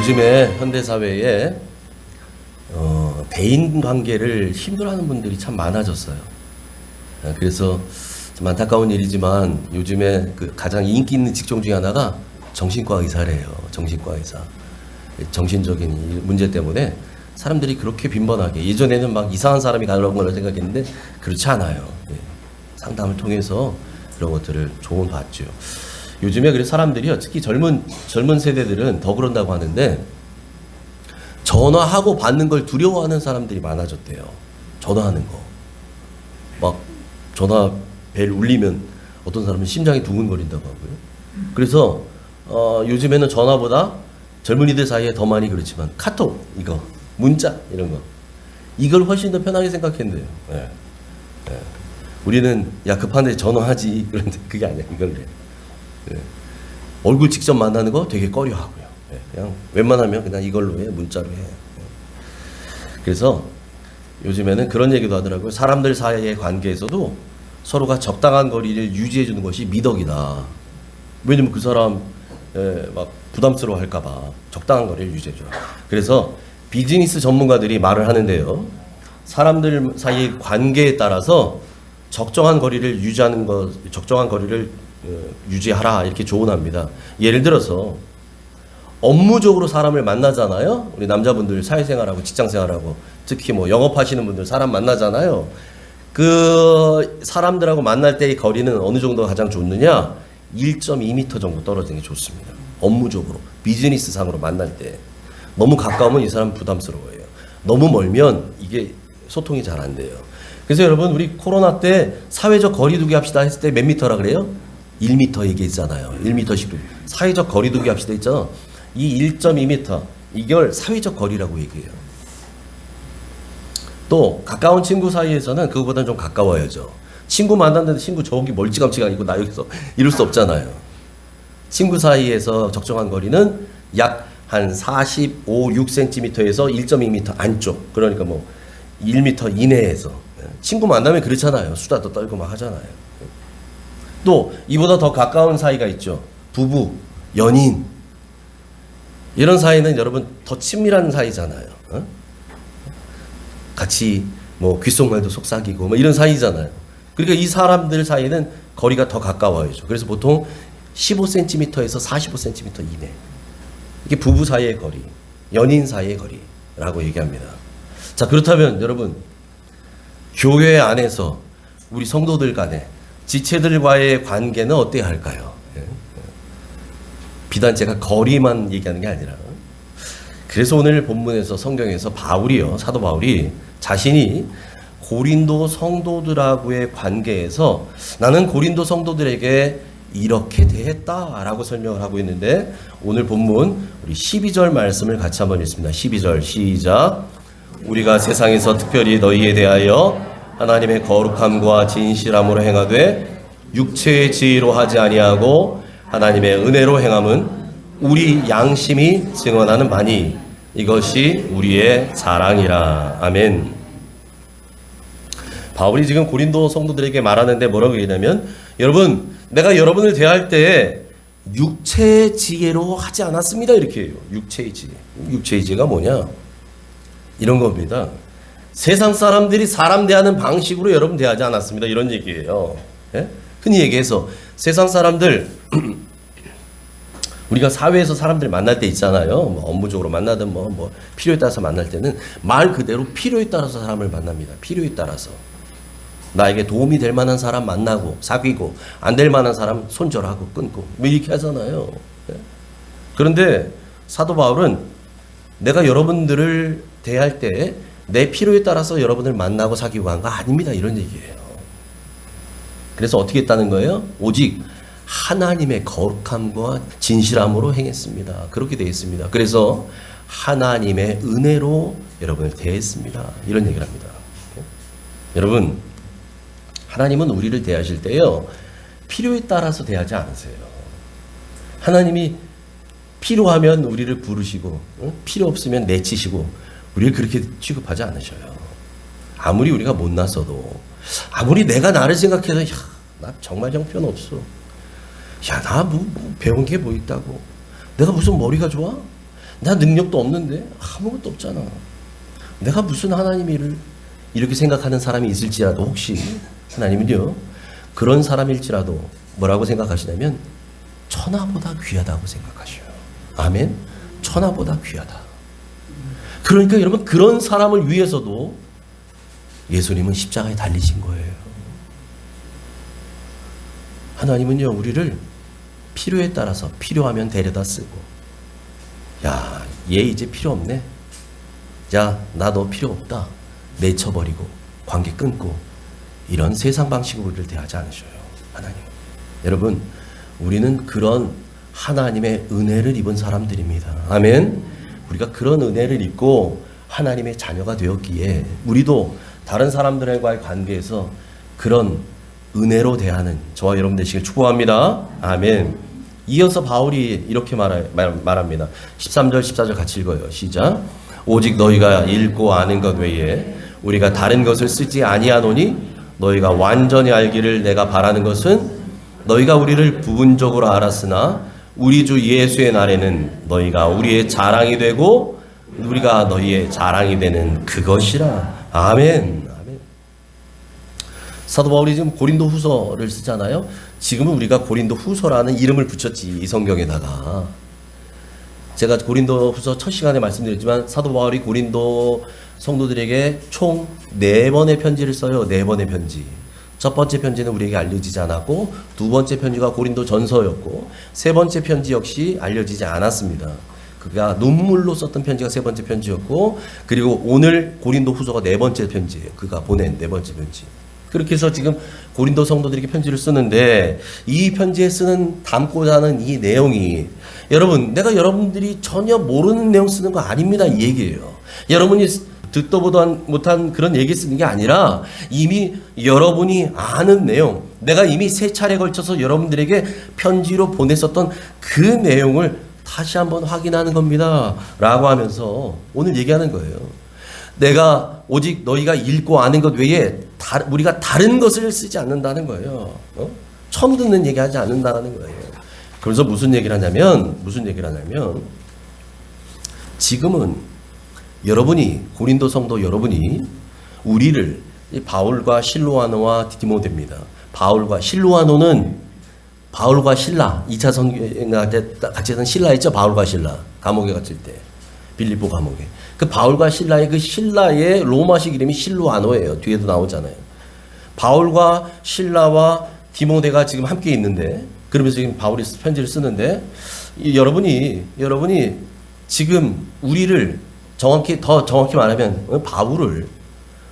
요즘에 현대사회에 대인 관계를 힘들어하는 분들이 참 많아졌어요. 그래서 좀 안타까운 일이지만 요즘에 그 가장 인기 있는 직종 중에 하나가 정신과 의사래요. 정신과 의사. 정신적인 문제 때문에 사람들이 그렇게 빈번하게, 예전에는 막 이상한 사람이 가려고 거라 생각했는데 그렇지 않아요. 상담을 통해서 그런 것들을 조언 받죠. 요즘에 그래서 사람들이요, 특히 젊은 세대들은 더 그런다고 하는데, 전화하고 받는 걸 두려워하는 사람들이 많아졌대요. 전화하는 거. 막 전화 벨 울리면 어떤 사람은 심장이 두근거린다고 하고요. 그래서 요즘에는 전화보다 젊은이들 사이에 더 많이 그렇지만 카톡, 이거 문자 이런 거, 이걸 훨씬 더 편하게 생각했는데요. 네. 네. 우리는 야 급한데 전화하지, 그런데 그게 아니야. 이걸 해. 네. 얼굴 직접 만나는 거 되게 꺼려하고요. 네. 그냥 웬만하면 그냥 이걸로 해, 문자로 해. 네. 그래서 요즘에는 그런 얘기도 하더라고요. 사람들 사이의 관계에서도 서로가 적당한 거리를 유지해 주는 것이 미덕이다. 왜냐면 그 사람 막 부담스러워 할까봐 적당한 거리를 유지해 줘. 그래서 비즈니스 전문가들이 말을 하는데요. 사람들 사이의 관계에 따라서 적정한 거리를 유지하는 것, 적정한 거리를 유지하라, 이렇게 조언합니다. 예를 들어서 업무적으로 사람을 만나잖아요. 우리 남자분들 사회생활하고 직장생활하고 특히 뭐 영업하시는 분들 사람 만나잖아요. 그 사람들하고 만날 때의 거리는 어느 정도가 가장 좋느냐? 1.2m 정도 떨어지는 게 좋습니다. 업무적으로, 비즈니스 상으로 만날 때. 너무 가까우면 이 사람 부담스러워요. 너무 멀면 이게 소통이 잘 안 돼요. 그래서 여러분, 우리 코로나 때 사회적 거리두기 합시다 했을 때 몇 미터라 그래요? 1m 얘기했잖아요. 1m씩. 사회적 거리두기 합시다 했잖아. 이 1.2m, 이걸 사회적 거리라고 얘기해요. 또 가까운 친구 사이에서는 그거보다는 좀 가까워야죠. 친구 만났는데 친구 저기 멀찌감치가 아니고 나 여기서 이럴 수 없잖아요. 친구 사이에서 적정한 거리는 약 한 45, 6cm에서 1.2m 안쪽, 그러니까 뭐 1m 이내에서. 친구 만나면 그렇잖아요. 수다도 떨고 막 하잖아요. 또 이보다 더 가까운 사이가 있죠. 부부, 연인. 이런 사이는 여러분 더 친밀한 사이잖아요. 같이 뭐 귓속말도 속삭이고 뭐 이런 사이잖아요. 그러니까 이 사람들 사이는 거리가 더 가까워야죠. 그래서 보통 15cm에서 45cm 이내. 이게 부부 사이의 거리, 연인 사이의 거리라고 얘기합니다. 자, 그렇다면 여러분, 교회 안에서 우리 성도들 간에 지체들과의 관계는 어때야 할까요? 비단 제가 거리만 얘기하는 게 아니라, 그래서 오늘 본문에서 성경에서 바울이요, 사도 바울이 자신이 고린도 성도들하고의 관계에서 나는 고린도 성도들에게 이렇게 대했다라고 설명을 하고 있는데, 오늘 본문 우리 12절 말씀을 같이 한번 읽습니다. 12절 시작. 우리가 세상에서 특별히 너희에 대하여 하나님의 거룩함과 진실함으로 행하되 육체의 지혜로 하지 아니하고 하나님의 은혜로 행함은 우리 양심이 증언하는 바니 이것이 우리의 자랑이라. 아멘. 바울이 지금 고린도 성도들에게 말하는데 뭐라고 얘기냐면, 여러분, 내가 여러분을 대할 때 육체의 지혜로 하지 않았습니다, 이렇게 해요. 육체의 지혜. 육체의 지혜가 뭐냐? 이런 겁니다. 세상 사람들이 사람 대하는 방식으로 여러분 대하지 않았습니다, 이런 얘기예요. 예? 흔히 얘기해서 세상 사람들 우리가 사회에서 사람들 만날 때 있잖아요. 뭐 업무적으로 만나든 뭐 필요에 따라서 만날 때는 말 그대로 필요에 따라서 사람을 만납니다. 필요에 따라서. 나에게 도움이 될 만한 사람 만나고 사귀고 안 될 만한 사람 손절하고 끊고 뭐 이렇게 하잖아요. 그런데 사도 바울은 내가 여러분들을 대할 때 내 필요에 따라서 여러분을 만나고 사귀고 한 거 아닙니다, 이런 얘기예요. 그래서 어떻게 했다는 거예요? 오직 하나님의 거룩함과 진실함으로 행했습니다. 그렇게 되어 있습니다. 그래서 하나님의 은혜로 여러분을 대했습니다, 이런 얘기를 합니다. 여러분, 하나님은 우리를 대하실 때요, 필요에 따라서 대하지 않으세요. 하나님이 필요하면 우리를 부르시고 필요 없으면 내치시고 우리를 그렇게 취급하지 않으셔요. 아무리 우리가 못났어도, 아무리 내가 나를 생각해서 야, 나 정말 형편없어, 야, 나 뭐 배운 게 뭐 있다고, 내가 무슨 머리가 좋아, 나 능력도 없는데 아무것도 없잖아. 내가 무슨 하나님을 이렇게 생각하는 사람이 있을지라도 혹시 하나님은요 그런 사람일지라도 뭐라고 생각하시냐면 천하보다 귀하다고 생각하셔요. 아멘. 천하보다 귀하다. 그러니까 여러분 그런 사람을 위해서도 예수님은 십자가에 달리신 거예요. 하나님은요 우리를 필요에 따라서 필요하면 데려다 쓰고, 야, 얘 이제 필요 없네. 야, 나 너 필요 없다. 내쳐버리고 관계 끊고 이런 세상 방식으로 우리를 대하지 않으셔요. 하나님. 여러분 우리는 그런 하나님의 은혜를 입은 사람들입니다. 아멘. 우리가 그런 은혜를 입고 하나님의 자녀가 되었기에 우리도 다른 사람들과의 관계에서 그런 은혜로 대하는 저와 여러분 되시길 축복합니다. 아멘. 이어서 바울이 이렇게 말합니다. 13절 14절 같이 읽어요. 시작. 오직 너희가 읽고 아는 것 외에 우리가 다른 것을 쓰지 아니하노니 너희가 완전히 알기를 내가 바라는 것은 너희가 우리를 부분적으로 알았으나 우리 주 예수의 날에는 너희가 우리의 자랑이 되고 우리가 너희의 자랑이 되는 그것이라. 아멘. 아멘. 사도 바울이 지금 고린도 후서를 쓰잖아요. 지금은 우리가 고린도 후서라는 이름을 붙였지, 이 성경에다가. 제가 고린도 후서 첫 시간에 말씀드렸지만 사도 바울이 고린도 성도들에게 총 4번의 편지를 써요. 4번의 편지. 첫 번째 편지는 우리에게 알려지지 않았고, 두 번째 편지가 고린도 전서였고, 세 번째 편지 역시 알려지지 않았습니다. 그가 눈물로 썼던 편지가 세 번째 편지였고, 그리고 오늘 고린도 후서가 4번째 편지예요. 그가 보낸 4번째 편지. 그렇게 해서 지금 고린도 성도들에게 편지를 쓰는데, 이 편지에 담고자 하는 이 내용이, 여러분, 내가 여러분들이 전혀 모르는 내용 쓰는 거 아닙니다. 이 얘기예요. 여러분이 듣도 보도 못한 그런 얘기 쓰는 게 아니라 이미 여러분이 아는 내용, 내가 이미 3차례 걸쳐서 여러분들에게 편지로 보냈었던 그 내용을 다시 한번 확인하는 겁니다. 라고 하면서 오늘 얘기하는 거예요. 내가 오직 너희가 읽고 아는 것 외에 우리가 다른 것을 쓰지 않는다는 거예요. 처음 듣는 얘기 하지 않는다는 거예요. 그래서 무슨 얘기를 하냐면 지금은 여러분이, 고린도 성도 여러분이 우리를 바울과 실로아노와 디모데입니다. 바울과 실로아노는 바울과 실라, 2차 선교할 때 같이 했던 실라 있죠? 바울과 실라 감옥에 갇힐 때, 빌립보 감옥에. 그 바울과 실라의 그 실라의 로마식 이름이 실로아노예요. 뒤에도 나오잖아요. 바울과 실라와 디모데가 지금 함께 있는데, 그러면서 지금 바울이 편지를 쓰는데, 여러분이 지금 우리를 더 정확히 말하면 바울을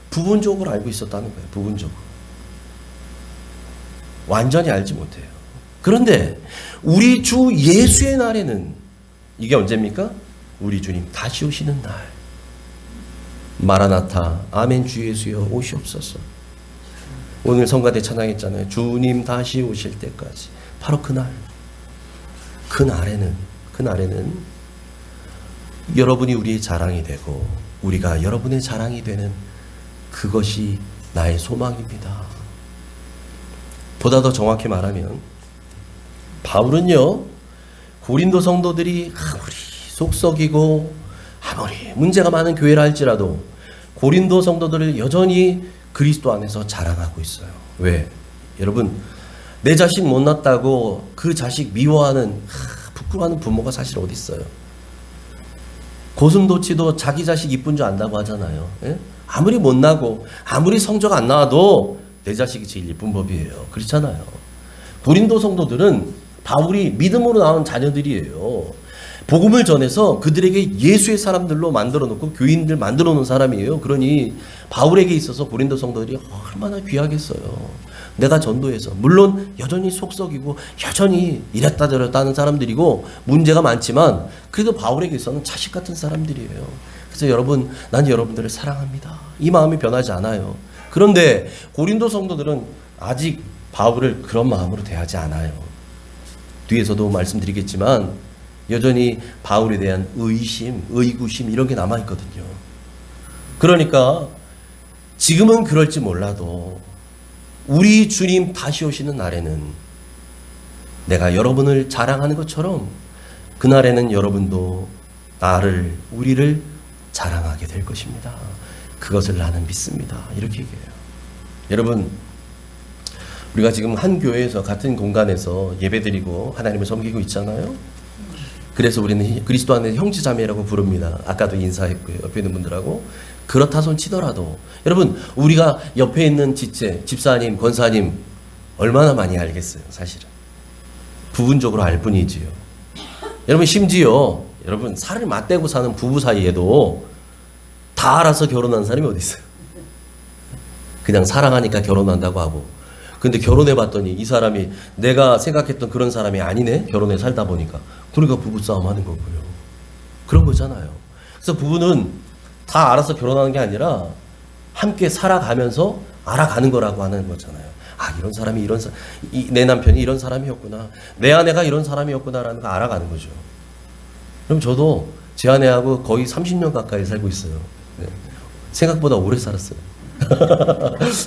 부분적으로 알고 있었다는 거예요. 부분적으로. 완전히 알지 못해요. 그런데 우리 주 예수의 날에는, 이게 언제입니까? 우리 주님 다시 오시는 날. 마라나타, 아멘 주 예수여 오시옵소서. 오늘 성가대 찬양했잖아요. 주님 다시 오실 때까지. 바로 그날. 그날에는 여러분이 우리의 자랑이 되고 우리가 여러분의 자랑이 되는 그것이 나의 소망입니다. 보다 더 정확히 말하면 바울은요, 고린도 성도들이 아무리 속썩이고 아무리 문제가 많은 교회라 할지라도 고린도 성도들을 여전히 그리스도 안에서 자랑하고 있어요. 왜? 여러분, 내 자식 못 낳았다고 그 자식 미워하는, 부끄러워하는 부모가 사실 어디 있어요? 고슴도치도 자기 자식 이쁜 줄 안다고 하잖아요. 예? 아무리 못 나고 아무리 성적 안 나와도 내 자식이 제일 이쁜 법이에요. 그렇잖아요. 고린도 성도들은 바울이 믿음으로 나온 자녀들이에요. 복음을 전해서 그들에게 예수의 사람들로 만들어 놓고 교인들 만들어 놓은 사람이에요. 그러니 바울에게 있어서 고린도 성도들이 얼마나 귀하겠어요. 내가 전도해서, 물론 여전히 속썩이고 여전히 이랬다 저랬다 하는 사람들이고 문제가 많지만 그래도 바울에게 있어서는 자식 같은 사람들이에요. 그래서 여러분, 난 여러분들을 사랑합니다. 이 마음이 변하지 않아요. 그런데 고린도 성도들은 아직 바울을 그런 마음으로 대하지 않아요. 뒤에서도 말씀드리겠지만 여전히 바울에 대한 의심, 의구심 이런 게 남아있거든요. 그러니까 지금은 그럴지 몰라도 우리 주님 다시 오시는 날에는 내가 여러분을 자랑하는 것처럼 그날에는 여러분도 우리를 자랑하게 될 것입니다. 그것을 나는 믿습니다. 이렇게 얘기해요. 여러분, 우리가 지금 한 교회에서 같은 공간에서 예배드리고 하나님을 섬기고 있잖아요. 그래서 우리는 그리스도 안에 형제자매라고 부릅니다. 아까도 인사했고요. 옆에 있는 분들하고. 그렇다 손 치더라도 여러분, 우리가 옆에 있는 집사님, 권사님 얼마나 많이 알겠어요. 사실은 부분적으로 알 뿐이지요. 여러분, 심지어 여러분 살을 맞대고 사는 부부 사이에도 다 알아서 결혼한 사람이 어디 있어요? 그냥 사랑하니까 결혼한다고 하고, 근데 결혼해봤더니 이 사람이 내가 생각했던 그런 사람이 아니네. 결혼해 살다 보니까. 그러니까 부부싸움 하는 거고요. 그런 거잖아요. 그래서 부부는 다 알아서 결혼하는 게 아니라 함께 살아가면서 알아가는 거라고 하는 거잖아요. 아, 이런 사람이 내 남편이 이런 사람이었구나, 내 아내가 이런 사람이었구나라는 거 알아가는 거죠. 그럼 저도 제 아내하고 거의 30년 가까이 살고 있어요. 네. 생각보다 오래 살았어요.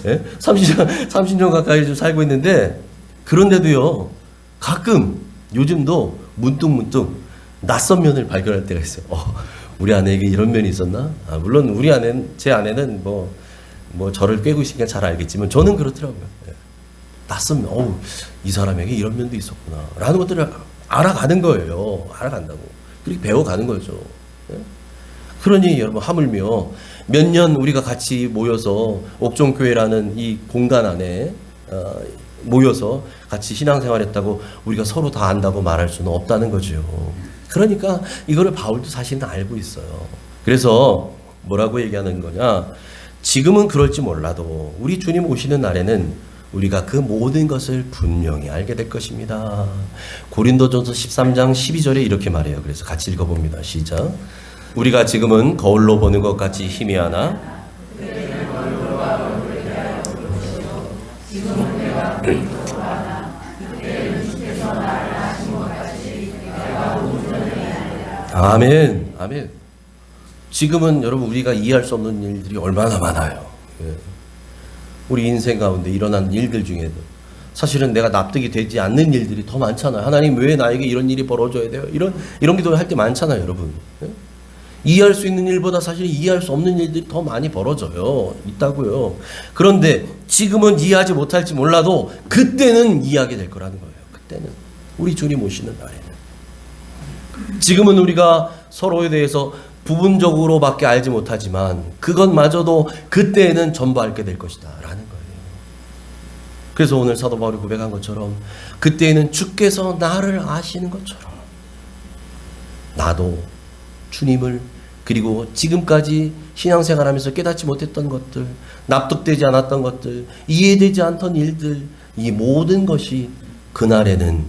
네? 30년 가까이 좀 살고 있는데, 그런데도요, 가끔 요즘도 문득문득 낯선 면을 발견할 때가 있어요. 우리 아내에게 이런 면이 있었나? 물론 제 아내는 뭐 저를 꿰고 있으니까 잘 알겠지만 저는 그렇더라고요. 네. 낯선 면, 이 사람에게 이런 면도 있었구나 라는 것들을 알아가는 거예요. 알아간다고. 그렇게 배워가는 거죠. 네? 그러니 여러분, 하물며 몇 년 우리가 같이 모여서 옥종교회라는 이 공간 안에 모여서 같이 신앙생활했다고 우리가 서로 다 안다고 말할 수는 없다는 거죠. 그러니까 이거를 바울도 사실은 알고 있어요. 그래서 뭐라고 얘기하는 거냐, 지금은 그럴지 몰라도 우리 주님 오시는 날에는 우리가 그 모든 것을 분명히 알게 될 것입니다. 고린도전서 13장 12절에 이렇게 말해요. 그래서 같이 읽어봅니다. 시작. 우리가 지금은 거울로 보는 것 같이 희미하나 아멘, 아멘. 지금은 여러분, 우리가 이해할 수 없는 일들이 얼마나 많아요. 예. 우리 인생 가운데 일어난 일들 중에도 사실은 내가 납득이 되지 않는 일들이 더 많잖아요. 하나님, 왜 나에게 이런 일이 벌어져야 돼요? 이런 기도를 할 때 많잖아요, 여러분. 예? 이해할 수 있는 일보다 사실 이해할 수 없는 일들이 더 많이 벌어져요. 있다고요. 그런데 지금은 이해하지 못할지 몰라도 그때는 이해하게 될 거라는 거예요. 그때는 우리 주님 오시는 날에는. 지금은 우리가 서로에 대해서 부분적으로밖에 알지 못하지만 그것마저도 그때는 전부 알게 될 것이다 라는 거예요. 그래서 오늘 사도 바울이 고백한 것처럼 그때에는 주께서 나를 아시는 것처럼 나도 주님을, 그리고 지금까지 신앙생활하면서 깨닫지 못했던 것들, 납득되지 않았던 것들, 이해되지 않던 일들, 이 모든 것이 그날에는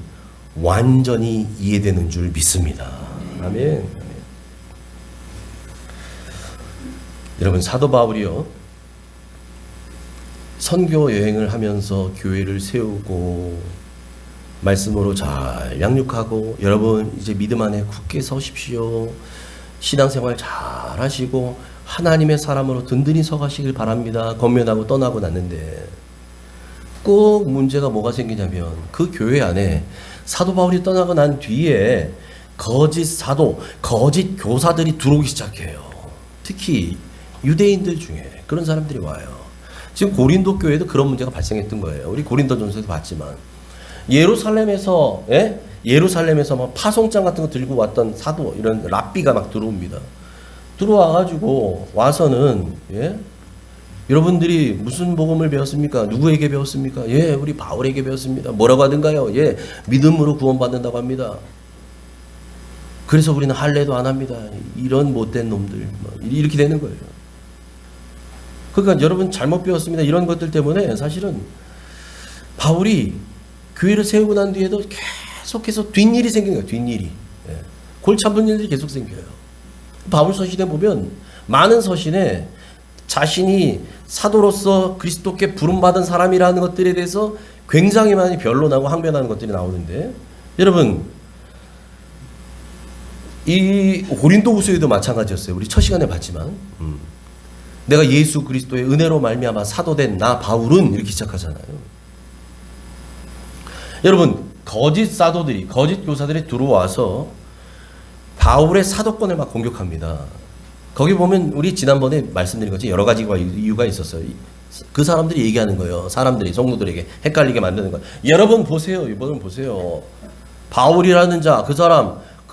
완전히 이해되는 줄 믿습니다. 아멘. 여러분, 사도 바울이요, 선교 여행을 하면서 교회를 세우고 말씀으로 잘 양육하고, 여러분 이제 믿음 안에 굳게 서십시오, 신앙생활 잘 하시고 하나님의 사람으로 든든히 서가시길 바랍니다 권면하고 떠나고 났는데, 꼭 문제가 뭐가 생기냐면 그 교회 안에 사도 바울이 떠나고 난 뒤에 거짓 사도, 거짓 교사들이 들어오기 시작해요. 특히 유대인들 중에 그런 사람들이 와요. 지금 고린도 교회도 그런 문제가 발생했던 거예요. 우리 고린도전서에서 봤지만 예루살렘에서 막 파송장 같은 거 들고 왔던 사도, 이런 랍비가 막 들어옵니다. 들어와가지고 와서는, 여러분들이 무슨 복음을 배웠습니까? 누구에게 배웠습니까? 우리 바울에게 배웠습니다. 뭐라고 하던가요? 믿음으로 구원받는다고 합니다. 그래서 우리는 할례도 안 합니다. 이런 못된 놈들, 이렇게 되는 거예요. 그러니까 여러분 잘못 배웠습니다. 이런 것들 때문에 사실은 바울이 교회를 세우고 난 뒤에도 계속해서 뒷일이 생긴 거예요. 뒷일이. 골치 아픈 일들이 계속 생겨요. 바울 서신에 보면 많은 서신에 자신이 사도로서 그리스도께 부름받은 사람이라는 것들에 대해서 굉장히 많이 변론하고 항변하는 것들이 나오는데, 여러분 이 고린도후서에도 마찬가지였어요. 우리 첫 시간에 봤지만 내가 예수 그리스도의 은혜로 말미암아 사도된 나 바울은, 이렇게 시작하잖아요. 여러분, 거짓 사도들이, 거짓 교사들이 들어와서 바울의 사도권을 막 공격합니다. 거기 보면 우리 지난번에 말씀드린 것처럼 여러 가지 이유가 있었어요. 그 사람들이 얘기하는 거예요. 사람들이 성도들에게 헷갈리게 만드는 거예요. 여러분 보세요. 여러분 보세요. 바울이라는 자, 그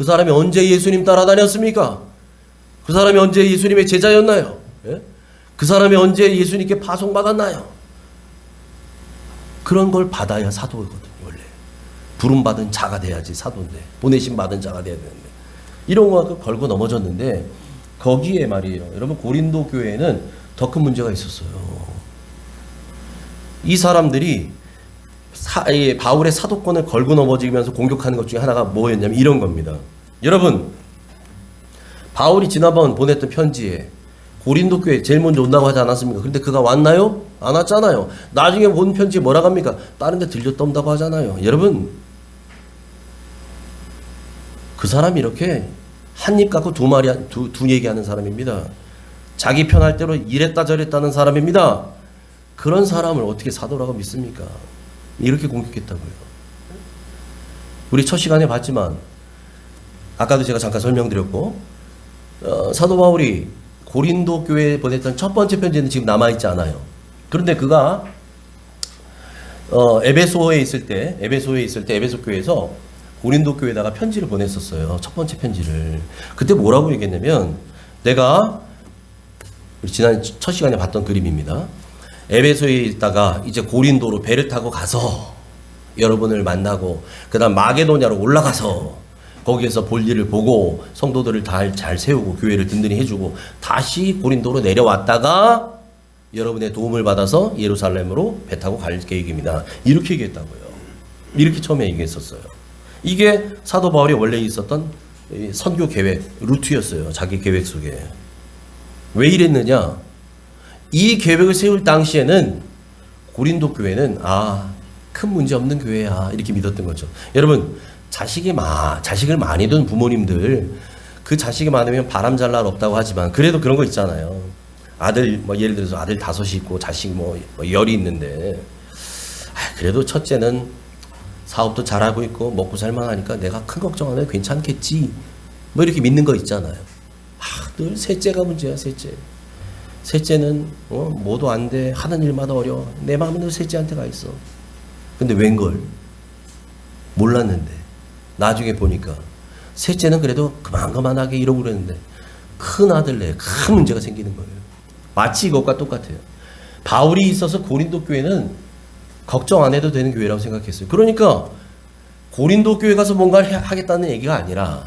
사람이 언제 예수님 따라다녔습니까? 그 사람이 언제 예수님의 제자였나요? 예? 그 사람이 언제 예수님께 파송받았나요? 그런 걸 받아야 사도거든요. 원래 부름받은 자가 돼야지 사도인데, 보내심 받은 자가 돼야 되는데, 이런 거 걸고 넘어졌는데, 거기에 말이에요. 여러분, 고린도 교회에는 더 큰 문제가 있었어요. 이 사람들이 바울의 사도권을 걸고 넘어지면서 공격하는 것 중에 하나가 뭐였냐면 이런 겁니다. 여러분, 바울이 지난번 보냈던 편지에 고린도 교회 제일 먼저 온다고 하지 않았습니까? 그런데 그가 왔나요? 안 왔잖아요. 나중에 본 편지에 뭐라고 합니까? 다른 데 들렸다 온다고 하잖아요. 여러분, 그 사람이 이렇게 한 입 갖고 두 얘기하는 사람입니다. 자기 편할 대로 이랬다 저랬다는 사람입니다. 그런 사람을 어떻게 사도라고 믿습니까? 이렇게 공격했다고요. 우리 첫 시간에 봤지만 아까도 제가 잠깐 설명드렸고, 사도 바울이 고린도 교회에 보냈던 첫 번째 편지는 지금 남아있지 않아요. 그런데 그가 에베소에 있을 때 에베소 교회에서 고린도 교회에다가 편지를 보냈었어요. 첫 번째 편지를. 그때 뭐라고 얘기했냐면, 내가 우리 지난 첫 시간에 봤던 그림입니다. 에베소에 있다가 이제 고린도로 배를 타고 가서 여러분을 만나고, 그 다음 마게도냐로 올라가서 거기에서 볼 일을 보고 성도들을 잘 세우고 교회를 든든히 해주고 다시 고린도로 내려왔다가 여러분의 도움을 받아서 예루살렘으로 배 타고 갈 계획입니다. 이렇게 얘기했다고요. 이렇게 처음에 얘기했었어요. 이게 사도 바울이 원래 있었던 선교 계획, 루트였어요. 자기 계획 속에. 왜 이랬느냐? 이 계획을 세울 당시에는 고린도 교회는 큰 문제 없는 교회야, 이렇게 믿었던 거죠. 여러분, 자식을 많이 둔 부모님들, 그 자식이 많으면 바람 잘 날 없다고 하지만 그래도 그런 거 있잖아요. 아들 예를 들어서 아들 5이 있고 자식 10이 있는데, 그래도 첫째는 사업도 잘하고 있고 먹고 살만하니까 내가 큰 걱정 안 해도 괜찮겠지, 이렇게 믿는 거 있잖아요. 늘 셋째가 문제야. 셋째는 뭐도 안 돼, 하는 일마다 어려워, 내 마음은 늘 셋째한테 가 있어. 근데 웬걸 몰랐는데 나중에 보니까 셋째는 그래도 그만하게 이러고 그랬는데 큰 아들 내에 큰 문제가 생기는 거예요. 마치 이것과 똑같아요. 바울이 있어서 고린도 교회는 걱정 안 해도 되는 교회라고 생각했어요. 그러니까 고린도 교회 가서 뭔가를 하겠다는 얘기가 아니라,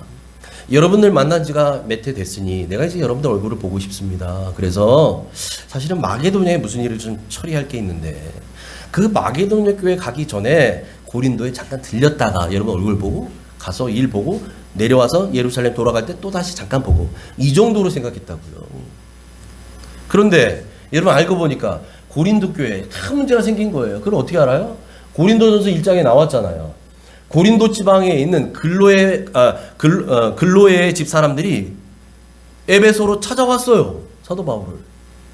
여러분들 만난 지가 몇 해 됐으니 내가 이제 여러분들 얼굴을 보고 싶습니다. 그래서 사실은 마게도냐에 무슨 일을 좀 처리할 게 있는데, 그 마게도냐 교회 가기 전에 고린도에 잠깐 들렸다가 여러분 얼굴 보고 가서 일 보고 내려와서 예루살렘 돌아갈 때 또 다시 잠깐 보고, 이 정도로 생각했다고요. 그런데 여러분 알고 보니까 고린도 교회에 큰 문제가 생긴 거예요. 그걸 어떻게 알아요? 고린도전서 1장에 나왔잖아요. 고린도 지방에 있는 글로의 집 사람들이 에베소로 찾아왔어요. 사도 바울을.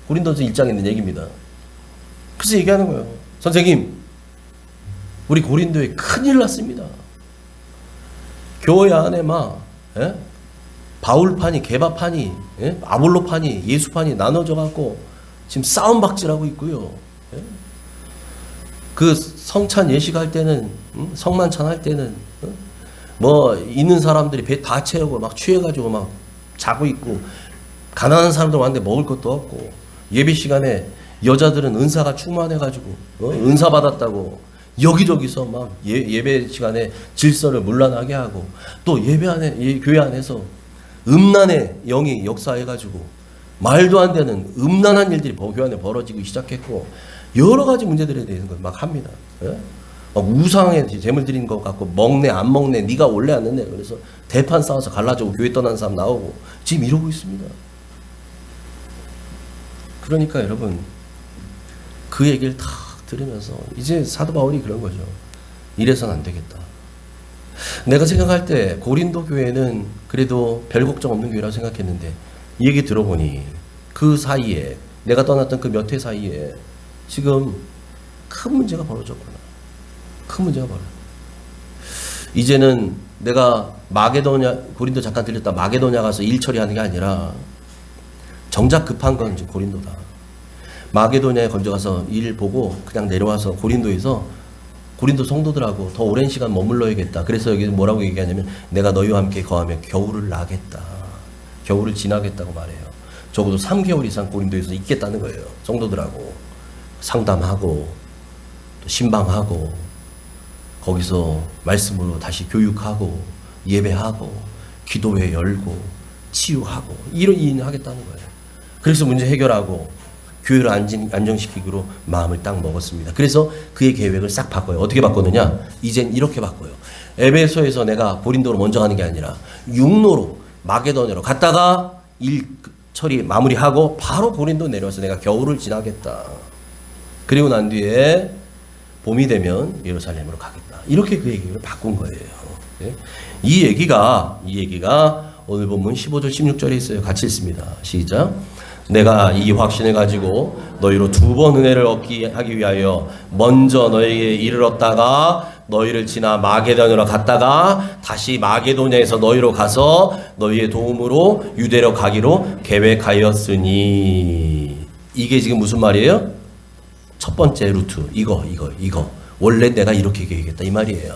고린도전서 1장에 있는 얘기입니다. 그래서 얘기하는 거예요. 선생님, 우리 고린도에 큰일 났습니다. 교회 안에 바울파니, 게바파니, 아볼로파니, 예수파니 나눠져 갖고 지금 싸움박질하고 있고요. 그 성찬 예식할 때는, 성만찬 할 때는 있는 사람들이 배 다 채우고 막 취해가지고 막 자고 있고, 가난한 사람들 왔는데 먹을 것도 없고, 예배 시간에 여자들은 은사가 충만해가지고 은사 받았다고 여기저기서 막 예배 시간에 질서를 문란하게 하고, 또 교회 안에서 음란의 영이 역사해가지고 말도 안 되는 음란한 일들이 교회 안에 벌어지고 시작했고, 여러 가지 문제들에 대해서 막 합니다. 막 우상에 재물 드린 것 같고, 먹네 안 먹네, 네가 원래 안 했네, 그래서 대판 싸워서 갈라지고 교회 떠난 사람 나오고 지금 이러고 있습니다. 그러니까 여러분, 그 얘기를 다 들으면서 이제 사도 바울이 그런 거죠. 이래서는 안 되겠다. 내가 생각할 때 고린도 교회는 그래도 별 걱정 없는 교회라고 생각했는데, 이 얘기 들어보니 그 사이에, 내가 떠났던 그 몇 해 사이에 지금 큰 문제가 벌어졌구나. 큰 문제가 벌어졌구나. 이제는 내가 마게도냐, 고린도 잠깐 들렸다. 마게도냐 가서 일 처리하는 게 아니라 정작 급한 건 이제 고린도다. 마게도냐에 건져가서 일 보고 그냥 내려와서 고린도에서 고린도 성도들하고 더 오랜 시간 머물러야겠다. 그래서 여기 뭐라고 얘기하냐면 내가 너희와 함께 거하며 겨울을 나겠다. 겨울을 지나겠다고 말해요. 적어도 3개월 이상 고린도에서 있겠다는 거예요. 성도들하고 상담하고 또 신방하고 거기서 말씀으로 다시 교육하고 예배하고 기도회 열고 치유하고 이런 일을 하겠다는 거예요. 그래서 문제 해결하고 교회를 안정시키기로 마음을 딱 먹었습니다. 그래서 그의 계획을 싹 바꿔요. 어떻게 바꿨느냐? 이젠 이렇게 바꿔요. 에베소에서 내가 고린도로 먼저 가는 게 아니라 육로로 마게도냐로 갔다가 일 처리 마무리하고 바로 고린도 내려와서 내가 겨울을 지나겠다. 그리고 난 뒤에 봄이 되면 예루살렘으로 가겠다. 이렇게 그 얘기를 바꾼 거예요. 이 얘기가 오늘 본문 15절 16절에 있어요. 같이 읽습니다. 시작. 내가 이 확신을 가지고 너희로 2번 은혜를 얻기 하기 위하여 먼저 너희에게 이르렀다가 너희를 지나 마게도냐로 갔다가 다시 마게도냐에서 너희로 가서 너희의 도움으로 유대로 가기로 계획하였으니. 이게 지금 무슨 말이에요? 첫 번째 루트 이거 원래 내가 이렇게 계획했다 이 말이에요.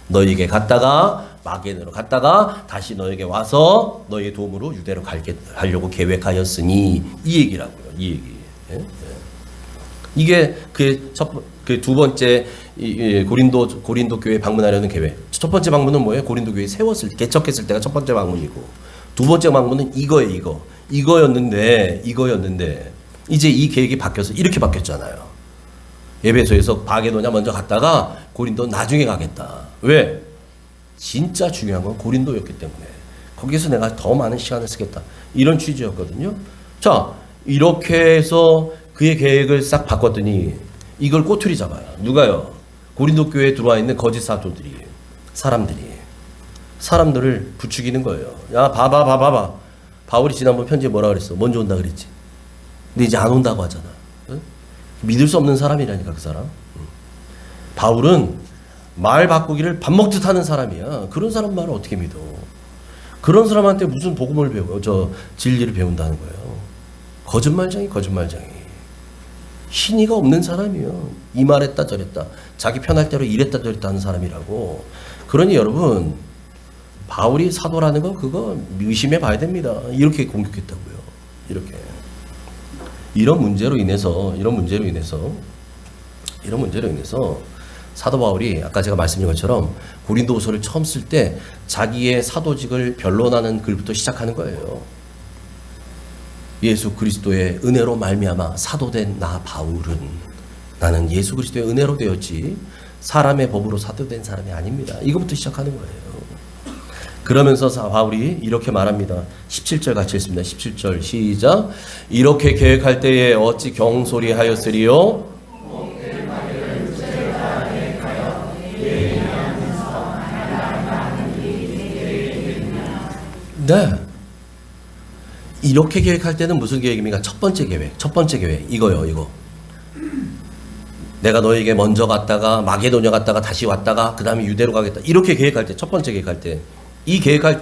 너희에게 갔다가 마게도냐로 갔다가 다시 너에게 와서 너희의 도움으로 유대로 가려고 계획하였으니 이 얘기라고요. 이 얘기. 이게 그 두 번째 고린도 교회 방문하려는 계획. 첫 번째 방문은 뭐예요? 고린도 교회 개척했을 때가 첫 번째 방문이고 두 번째 방문은 이거였는데 이제 이 계획이 바뀌어서 이렇게 바뀌었잖아요. 에베소에서 마게도냐 먼저 갔다가 고린도 나중에 가겠다. 왜? 진짜 중요한 건 고린도였기 때문에 거기서 내가 더 많은 시간을 쓰겠다. 이런 취지였거든요. 자, 이렇게 해서 그의 계획을 싹 바꿨더니 이걸 꼬투리 잡아요. 누가요? 고린도 교회에 들어와 있는 거짓 사도들이 사람들을 부추기는 거예요. 야, 봐봐. 바울이 지난번 편지에 뭐라 그랬어? 먼저 온다 그랬지. 근데 이제 안 온다고 하잖아. 응? 믿을 수 없는 사람이라니까 그 사람. 바울은 말 바꾸기를 밥 먹듯 하는 사람이야. 그런 사람 말을 어떻게 믿어? 그런 사람한테 무슨 복음을 진리를 배운다는 거예요. 거짓말쟁이. 신의가 없는 사람이에요. 이 말했다 저랬다. 자기 편할 대로 이랬다 저랬다 하는 사람이라고. 그러니 여러분, 바울이 사도라는 거 그거 의심해 봐야 됩니다. 이렇게 공격했다고요. 이렇게. 이런 문제로 인해서 사도 바울이 아까 제가 말씀드린 것처럼 고린도후서를 처음 쓸 때 자기의 사도직을 변론하는 글부터 시작하는 거예요. 예수 그리스도의 은혜로 말미암아 사도된 나 바울은 나는 예수 그리스도의 은혜로 되었지 사람의 법으로 사도된 사람이 아닙니다. 이거부터 시작하는 거예요. 그러면서 바울이 이렇게 말합니다. 17절 같이 읽습니다. 17절 시작. 이렇게 계획할 때에 어찌 경솔이하였으리요? 네. 이렇게 계획할 때는 무슨 계획입니까? 첫 번째 계획 이거요. 내가 너에게 먼저 갔다가 마게도냐 갔다가 다시 왔다가 그 다음에 유대로 가겠다. 이렇게 계획할 때, 첫 번째 계획할 때, 이 계획할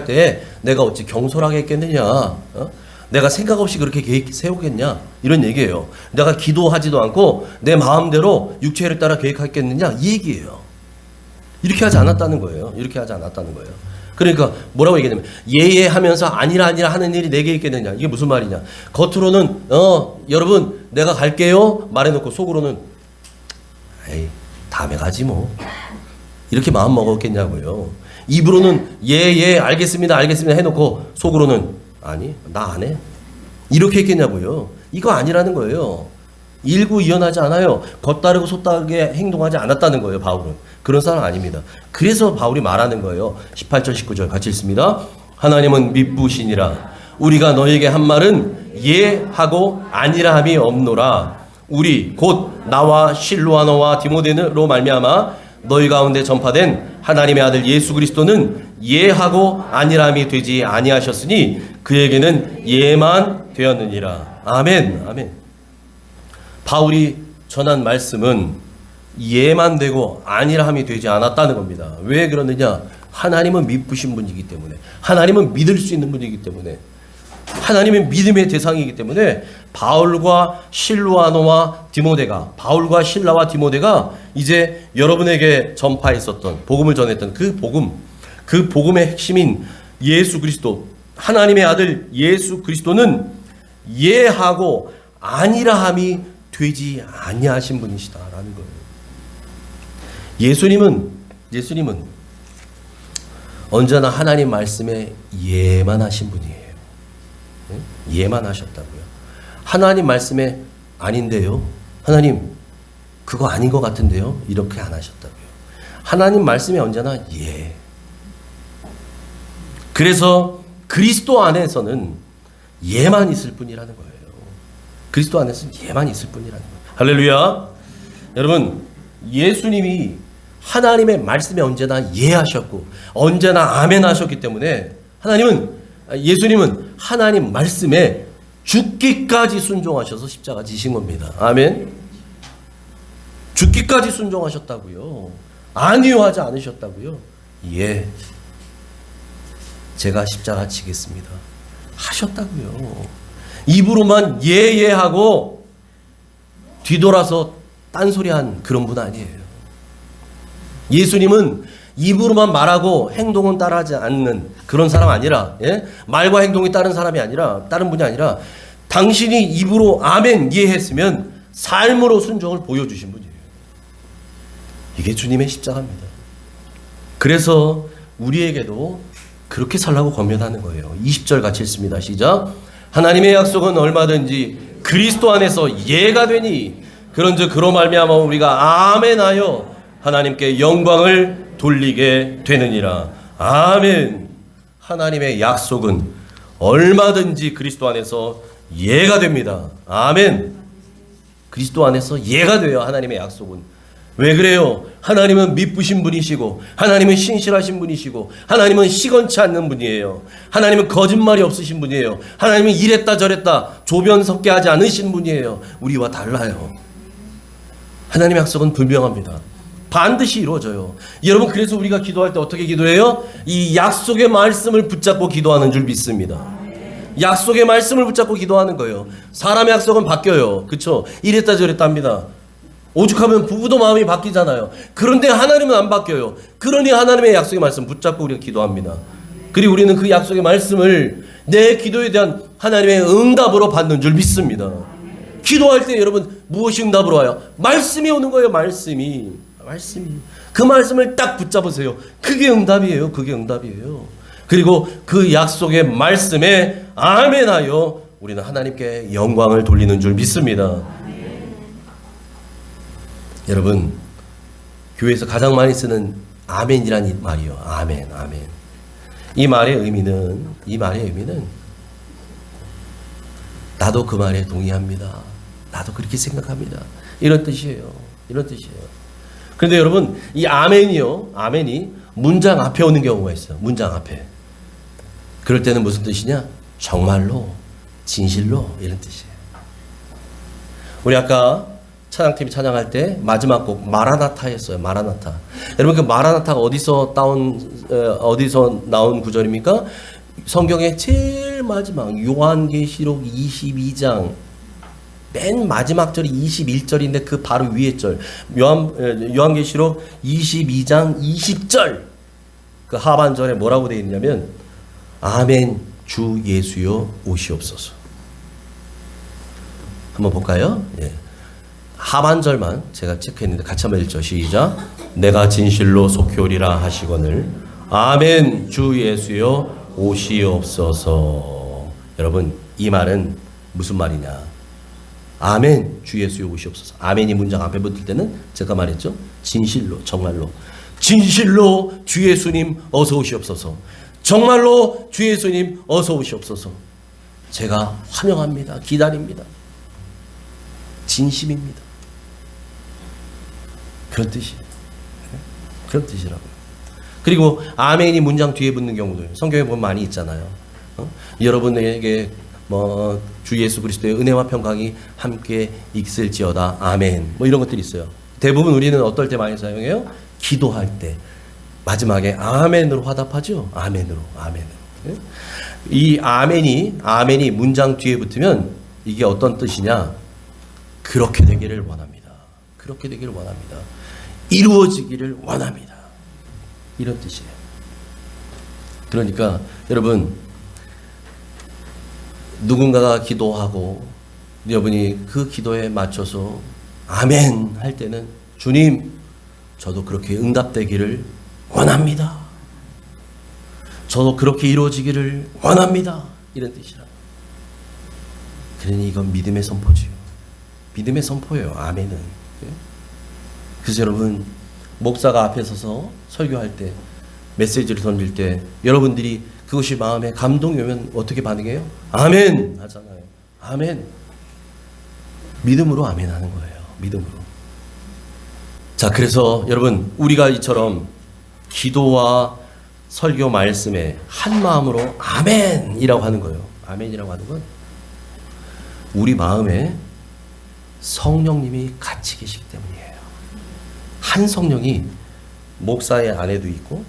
때 내가 어찌 경솔하게 했겠느냐? 내가 생각 없이 그렇게 계획 세우겠냐? 이런 얘기예요. 내가 기도하지도 않고 내 마음대로 육체를 따라 계획했겠느냐? 이 얘기예요. 이렇게 하지 않았다는 거예요. 그러니까 뭐라고 얘기하냐면 예하면서 아니라 하는 일이 내게 있겠느냐. 이게 무슨 말이냐. 겉으로는 여러분 내가 갈게요 말해놓고 속으로는 에이 다음에 가지 뭐 이렇게 마음 먹었겠냐고요. 입으로는 예 알겠습니다 해놓고 속으로는 아니 나 안 해 이렇게 했겠냐고요. 이거 아니라는 거예요. 일구이연하지 않아요. 겉다르고 속다르게 행동하지 않았다는 거예요. 바울은 그런 사람 아닙니다. 그래서 바울이 말하는 거예요. 18절 19절 같이 읽습니다. 하나님은 미쁘시니라. 우리가 너에게 한 말은 예하고 아니라 함이 없노라. 우리 곧 나와 실로아너와 디모데로 말미암아 너희 가운데 전파된 하나님의 아들 예수 그리스도는 예하고 아니라 함이 되지 아니하셨으니 그에게는 예만 되었느니라. 아멘. 바울이 전한 말씀은 예만 되고 아니라 함이 되지 않았다는 겁니다. 왜 그러느냐? 하나님은 믿으신 분이기 때문에, 하나님은 믿을 수 있는 분이기 때문에, 하나님의 믿음의 대상이기 때문에 바울과 실라와 디모데가, 바울과 실라와 디모데가 이제 여러분에게 전파했었던 복음을 전했던 그 복음의 핵심인 예수 그리스도, 하나님의 아들 예수 그리스도는 예하고 아니라함이 되지 아니하신 분이시다라는 거예요. 예수님은 언제나 하나님 말씀에 예만 하신 분이에요. 예만 하셨다고요. 하나님 말씀에 아닌데요, 하나님 그거 아닌 것 같은데요, 이렇게 안 하셨다고요. 하나님 말씀에 언제나 예. 그래서 그리스도 안에서는 예만 있을 뿐이라는 거예요. 그리스도 안에서는 예만 있을 뿐이라는 거예요. 할렐루야. 여러분, 예수님이 하나님의 말씀에 언제나 예하셨고 언제나 아멘 하셨기 때문에 예수님은 하나님 말씀에 죽기까지 순종하셔서 십자가 지신 겁니다. 아멘. 죽기까지 순종하셨다고요. 아니요 하지 않으셨다고요. 예, 제가 십자가 지겠습니다 하셨다고요. 입으로만 예하고 뒤돌아서 딴소리한 그런 분 아니에요. 예수님은 입으로만 말하고 행동은 따라하지 않는 그런 사람 아니라, 말과 행동이 다른 사람이 아니라, 다른 분이 아니라, 당신이 입으로 아멘 예했으면 삶으로 순종을 보여주신 분이에요. 이게 주님의 십자가입니다. 그래서 우리에게도 그렇게 살라고 권면하는 거예요. 20절 같이 읽습니다. 시작. 하나님의 약속은 얼마든지 그리스도 안에서 예가 되니 그런즉 그로 말미암아 우리가 아멘하여 하나님께 영광을 돌리게 되느니라. 아멘. 하나님의 약속은 얼마든지 그리스도 안에서 예가 됩니다. 아멘. 그리스도 안에서 예가 돼요. 하나님의 약속은. 왜 그래요? 하나님은 미쁘신 분이시고, 하나님은 신실하신 분이시고, 하나님은 시건치 않는 분이에요. 하나님은 거짓말이 없으신 분이에요. 하나님은 이랬다 저랬다 조변 섞게 하지 않으신 분이에요. 우리와 달라요. 하나님의 약속은 분명합니다. 반드시 이루어져요. 여러분, 그래서 우리가 기도할 때 어떻게 기도해요? 이 약속의 말씀을 붙잡고 기도하는 줄 믿습니다. 약속의 말씀을 붙잡고 기도하는 거예요. 사람의 약속은 바뀌어요. 그렇죠? 이랬다 저랬다 합니다. 오죽하면 부부도 마음이 바뀌잖아요. 그런데 하나님은 안 바뀌어요. 그러니 하나님의 약속의 말씀 붙잡고 우리가 기도합니다. 그리고 우리는 그 약속의 말씀을 내 기도에 대한 하나님의 응답으로 받는 줄 믿습니다. 기도할 때 여러분 무엇이 응답으로 와요? 말씀이 오는 거예요. 말씀이. 그 말씀을 딱 붙잡으세요. 그게 응답이에요. 그게 응답이에요. 그리고 그 약속의 말씀에 아멘하여 우리는 하나님께 영광을 돌리는 줄 믿습니다. 여러분, 교회에서 가장 많이 쓰는 아멘이라는 말이요. 아멘. 이 말의 의미는 나도 그 말에 동의합니다. 나도 그렇게 생각합니다. 이런 뜻이에요. 그런데 여러분, 이 아멘이 문장 앞에 오는 경우가 있어요. 문장 앞에. 그럴 때는 무슨 뜻이냐? 정말로, 진실로, 이런 뜻이에요. 우리 아까 찬양팀이 찬양할 때 마지막 곡 마라나타였어요. 마라나타. 여러분, 그 마라나타가 어디서 나온 구절입니까? 성경의 제일 마지막 요한계시록 22장 맨 마지막 절이 21절인데 그 바로 위에 절 요한계시록 22장 20절 그 하반절에 뭐라고 되어 있냐면 아멘 주 예수여 오시옵소서. 한번 볼까요? 예. 하반절만 제가 체크했는데 같이 한번 읽죠. 시작. 내가 진실로 속히 오리라 하시거늘 아멘 주 예수여 오시옵소서. 여러분, 이 말은 무슨 말이냐? 아멘 주 예수여 오시옵소서. 아멘이 문장 앞에 붙을 때는 제가 말했죠. 진실로, 정말로. 진실로 주 예수님 어서 오시옵소서. 정말로 주 예수님 어서 오시옵소서. 제가 환영합니다. 기다립니다. 진심입니다. 그런 뜻이에요. 그런 뜻이라고요. 그리고 아멘이 문장 뒤에 붙는 경우도 성경에 보면 많이 있잖아요. 여러분에게 주 예수 그리스도의 은혜와 평강이 함께 있을지어다. 아멘. 이런 것들이 있어요. 대부분 우리는 어떨 때 많이 사용해요? 기도할 때 마지막에 아멘으로 화답하죠. 아멘으로. 예? 이 아멘이 문장 뒤에 붙으면 이게 어떤 뜻이냐? 그렇게 되기를 원합니다. 그렇게 되기를 원합니다. 이루어지기를 원합니다. 이런 뜻이에요. 그러니까 여러분, 누군가가 기도하고 여러분이 그 기도에 맞춰서 아멘 할 때는 주님, 저도 그렇게 응답되기를 원합니다. 저도 그렇게 이루어지기를 원합니다. 이런 뜻이라. 그러니 이건 믿음의 선포지요. 믿음의 선포예요. 아멘은. 그래서 여러분, 목사가 앞에 서서 설교할 때, 메시지를 던질 때 여러분들이 그것이 마음에 감동이 오면 어떻게 반응해요? 아멘 하잖아요. 아멘. 믿음으로 아멘 하는 거예요. 믿음으로. 자, 그래서 여러분, 우리가 이처럼 기도와 설교 말씀에 한 마음으로 아멘이라고 하는 거예요. 아멘이라고 하는 건 우리 마음에 성령님이 같이 계시기 때문이에요. 한 성령이 목사의 안에도 있고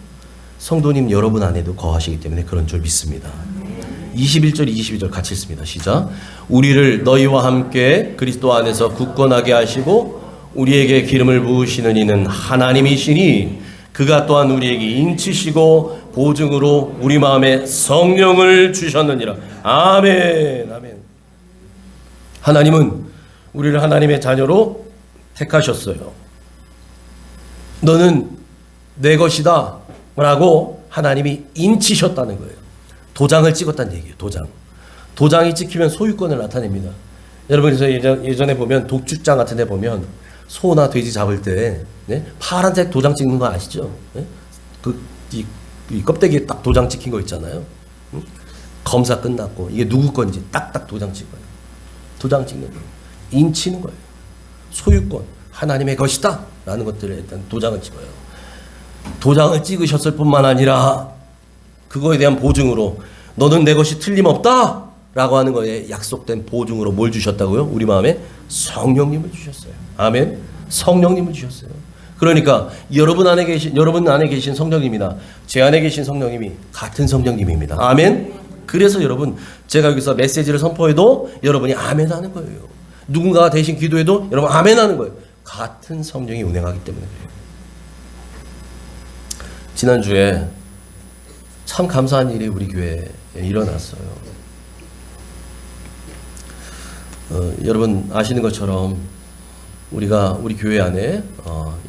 성도님 여러분 안에도 거하시기 때문에 그런 줄 믿습니다. 21절, 22절 같이 읽습니다. 시작. 우리를 너희와 함께 그리스도 안에서 굳건하게 하시고 우리에게 기름을 부으시는 이는 하나님이시니 그가 또한 우리에게 인치시고 보증으로 우리 마음에 성령을 주셨느니라. 아멘. 아멘. 하나님은 우리를 하나님의 자녀로 택하셨어요. 너는 내 것이다 라고 하나님이 인치셨다는 거예요. 도장을 찍었다는 얘기예요. 도장이 찍히면 소유권을 나타냅니다. 여러분, 그래서 예전에 보면 독주장 같은 데 보면 소나 돼지 잡을 때 파란색 도장 찍는 거 아시죠? 이 껍데기에 딱 도장 찍힌 거 있잖아요. 검사 끝났고 이게 누구 건지 딱딱 도장 찍어요. 도장 찍는 거예요. 인치는 거예요. 소유권, 하나님의 것이다 라는 것들을 일단 도장을 찍어요. 도장을 찍으셨을 뿐만 아니라 그거에 대한 보증으로 너는 내 것이 틀림없다 라고 하는 거에 약속된 보증으로 뭘 주셨다고요? 우리 마음에 성령님을 주셨어요. 아멘. 성령님을 주셨어요. 그러니까 여러분 안에 계신 성령님이나 제 안에 계신 성령님이 같은 성령님입니다. 아멘. 그래서 여러분, 제가 여기서 메시지를 선포해도 여러분이 아멘 하는 거예요. 누군가가 대신 기도해도 여러분 아멘 하는 거예요. 같은 성령이 운행하기 때문에 그래요. 지난주에 참 감사한 일이 우리 교회에 일어났어요. 여러분 아시는 것처럼 우리 교회 안에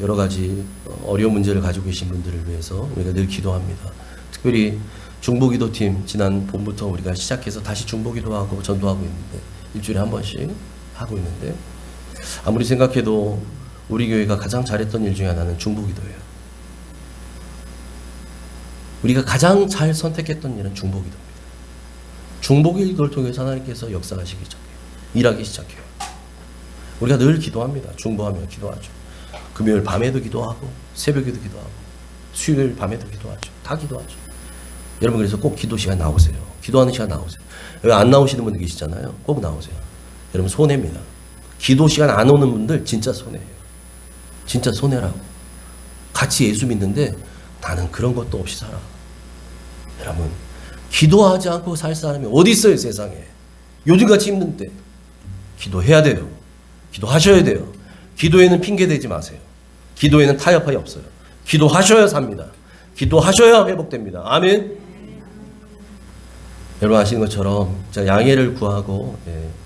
여러 가지 어려운 문제를 가지고 계신 분들을 위해서 우리가 늘 기도합니다. 특별히 중보기도팀 지난 봄부터 우리가 시작해서 다시 중보기도하고 전도하고 있는데 일주일에 한 번씩 하고 있는데 아무리 생각해도 우리 교회가 가장 잘했던 일 중에 하나는 중보기도예요. 우리가 가장 잘 선택했던 일은 중보기도입니다. 중보기도를 통해서 하나님께서 역사하시기 시작해요. 일하기 시작해요. 우리가 늘 기도합니다. 중보하며 기도하죠. 금요일 밤에도 기도하고 새벽에도 기도하고 수요일 밤에도 기도하죠. 다 기도하죠. 여러분, 그래서 꼭 기도 시간 나오세요. 기도하는 시간 나오세요. 여기 안 나오시는 분들 계시잖아요. 꼭 나오세요. 여러분, 손해입니다. 기도 시간 안 오는 분들 진짜 손해예요. 진짜 손해라고. 같이 예수 믿는데 나는 그런 것도 없이 살아. 여러분, 기도하지 않고 살 사람이 어디 있어요, 세상에. 요즘같이 힘든 때 기도해야 돼요. 기도하셔야 돼요. 기도에는 핑계 대지 마세요. 기도에는 타협이 없어요. 기도하셔야 삽니다. 기도하셔야 회복됩니다. 아멘. 여러분 아시는 것처럼 제가 양해를 구하고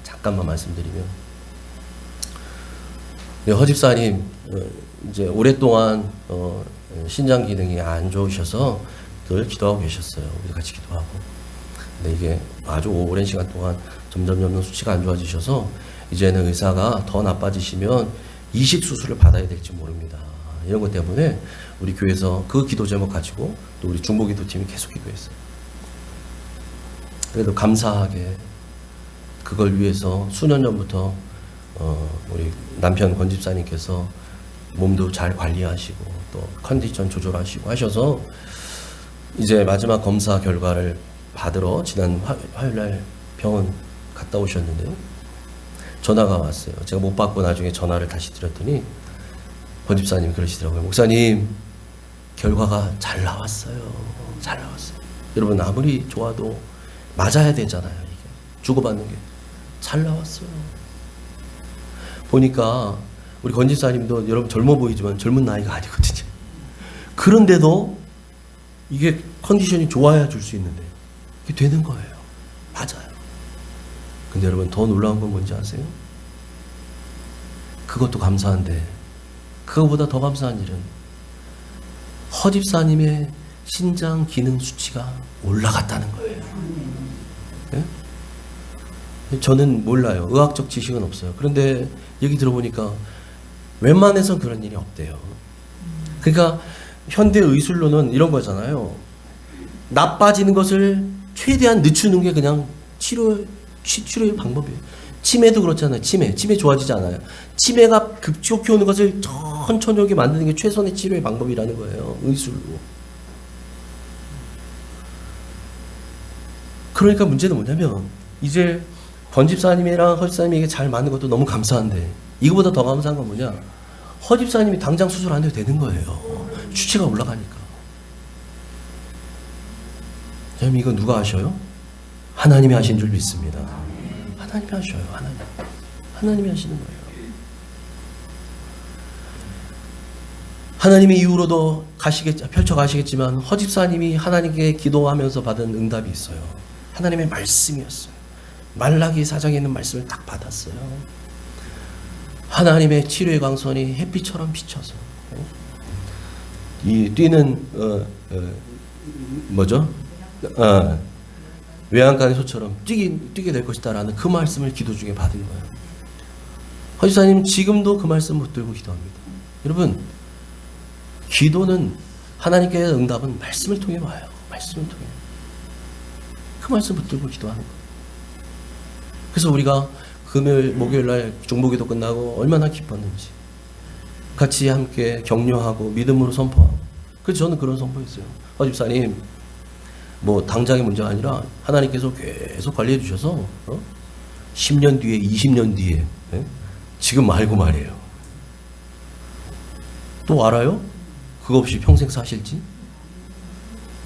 잠깐만 말씀드리면, 허집사님 이제 오랫동안 신장 기능이 안 좋으셔서 늘 기도하고 계셨어요. 우리 같이 기도하고. 근데 이게 아주 오랜 시간 동안 점점 수치가 안 좋아지셔서 이제는 의사가 더 나빠지시면 이식 수술을 받아야 될지 모릅니다. 이런 것 때문에 우리 교회에서 그 기도 제목 가지고 또 우리 중보기도팀이 계속 기도했어요. 그래도 감사하게 그걸 위해서 수년 전부터 우리 남편 권 집사님께서 몸도 잘 관리하시고 또 컨디션 조절하시고 하셔서 이제 마지막 검사 결과를 받으러 지난 화요일날 병원 갔다 오셨는데요. 전화가 왔어요. 제가 못 받고 나중에 전화를 다시 드렸더니 권 집사님이 그러시더라고요. 목사님, 결과가 잘 나왔어요. 잘 나왔어요. 여러분, 아무리 좋아도 맞아야 되잖아요. 이게 주고받는 게 잘 나왔어요. 보니까 우리 권 집사님도 여러분 젊어 보이지만 젊은 나이가 아니거든요. 그런데도 이게 컨디션이 좋아야 줄 수 있는데 이게 되는 거예요. 맞아요. 근데 여러분, 더 놀라운 건 뭔지 아세요? 그것도 감사한데 그거보다 더 감사한 일은 허 집사님의 신장 기능 수치가 올라갔다는 거예요. 네? 저는 몰라요. 의학적 지식은 없어요. 그런데 얘기 들어보니까 웬만해선 그런 일이 없대요. 그러니까 현대 의술로는 이런 거잖아요. 나빠지는 것을 최대한 늦추는 게 그냥 치료의 방법이에요. 치매도 그렇잖아요. 치매 좋아지지 않아요. 치매가 급속히 오는 것을 천천히 오게 만드는 게 최선의 치료의 방법이라는 거예요. 의술로. 그러니까 문제는 뭐냐면 이제 권 집사님이랑 허 집사님에게 잘 맞는 것도 너무 감사한데 이거보다 더 감사한 건 뭐냐? 허 집사님이 당장 수술 안 해도 되는 거예요. 수치가 올라가니까. 여러분, 이거 누가 하셔요? 하나님이 하신 줄 믿습니다. 하나님이 하셔요. 하나님이 하시는 거예요. 하나님이 이후로도 펼쳐 가시겠지만 허 집사님이 하나님께 기도하면서 받은 응답이 있어요. 하나님의 말씀이었어요. 말라기 4장에 있는 말씀을 딱 받았어요. 하나님의 치료의 광선이 햇빛처럼 비쳐서 이 뛰는 외양간의 소처럼 뛰게 될 것이다라는 그 말씀을 기도 중에 받은 거예요. 허 집사님 지금도 그 말씀 붙들고 기도합니다. 여러분, 기도는 하나님께 응답은 말씀을 통해 와요. 말씀을 통해. 그 말씀 붙들고 기도하는 거예요. 그래서 우리가 금요일, 목요일 날 중보기도 끝나고 얼마나 기뻤는지 같이 함께 격려하고 믿음으로 선포하고. 그래서 저는 그런 선포했어요. 허 집사님, 뭐 당장의 문제가 아니라 하나님께서 계속 관리해 주셔서 10년 뒤에 20년 뒤에 지금 말고 말이에요. 또 알아요? 그거 없이 평생 사실지?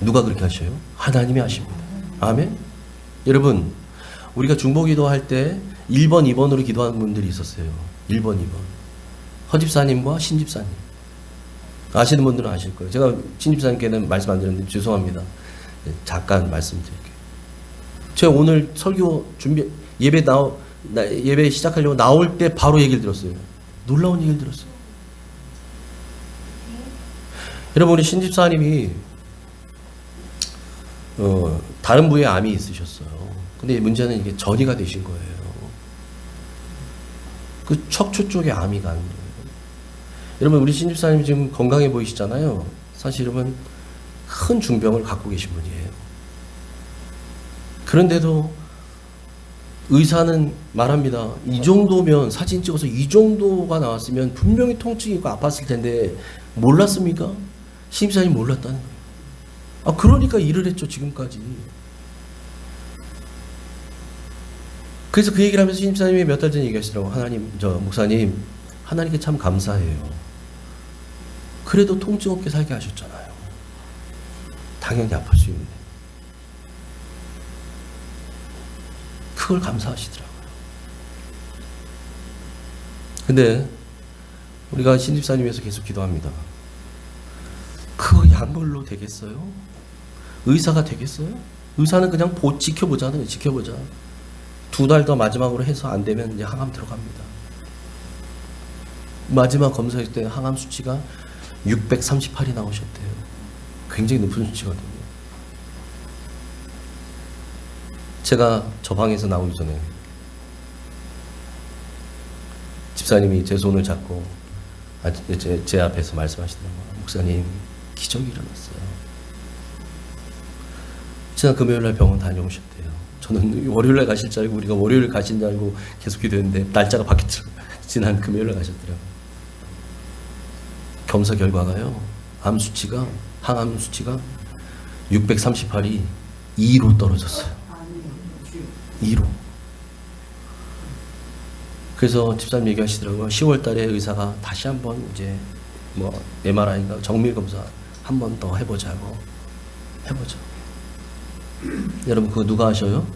누가 그렇게 하셔요? 하나님이 하십니다. 아멘? 여러분, 우리가 중보기도 할 때 1번, 2번으로 기도하는 분들이 있었어요. 1번, 2번. 허 집사님과 신 집사님. 아시는 분들은 아실 거예요. 제가 신 집사님께는 말씀 안 드렸는데 죄송합니다. 잠깐 말씀드릴게요. 제가 오늘 설교 예배 시작하려고 나올 때 바로 얘기를 들었어요. 놀라운 얘기를 들었어요. 여러분, 우리 신 집사님이 다른 부위에 암이 있으셨어요. 근데 문제는 이게 전이가 되신 거예요. 그 척추 쪽에 암이 가는 거예요. 여러분, 우리 신 집사님 지금 건강해 보이시잖아요. 사실 여러분, 큰 중병을 갖고 계신 분이에요. 그런데도 의사는 말합니다. 이 정도면, 사진 찍어서 이 정도가 나왔으면 분명히 통증이 있고 아팠을 텐데 몰랐습니까? 신 집사님 몰랐다는 거예요. 그러니까 일을 했죠, 지금까지. 그래서 그 얘기를 하면서 신 집사님이 몇 달 전에 얘기하시더라고요. 목사님, 하나님께 참 감사해요. 그래도 통증 없게 살게 하셨잖아요. 당연히 아플 수 있는데. 그걸 감사하시더라고요. 근데 우리가 신 집사님 위해서 계속 기도합니다. 그거 약물로 되겠어요? 의사가 되겠어요? 의사는 그냥 지켜보잖아요. 지켜보자. 2달 더 마지막으로 해서 안 되면 이제 항암 들어갑니다. 마지막 검사했을 때 항암 수치가 638이 나오셨대요. 굉장히 높은 수치거든요. 제가 저 방에서 나오기 전에 집사님이 제 손을 잡고 제 앞에서 말씀하시더라고요. 목사님, 기적이 일어났어요. 지난 금요일날 병원 다녀오셨대요. 저는 월요일날 가실 줄 알고, 우리가 월요일 가신 줄 알고 계속 기도했는데 날짜가 바뀌었더라고요. 지난 금요일날 가셨더라고요. 검사 결과가요, 항암 수치가 638이 2로 떨어졌어요. 2로. 그래서 집사님 얘기하시더라고요. 10월 달에 의사가 다시 한번 이제 뭐 MRI인가 정밀 검사 한 번 더 해보자고 해보죠. 여러분 그거 누가 하셔요?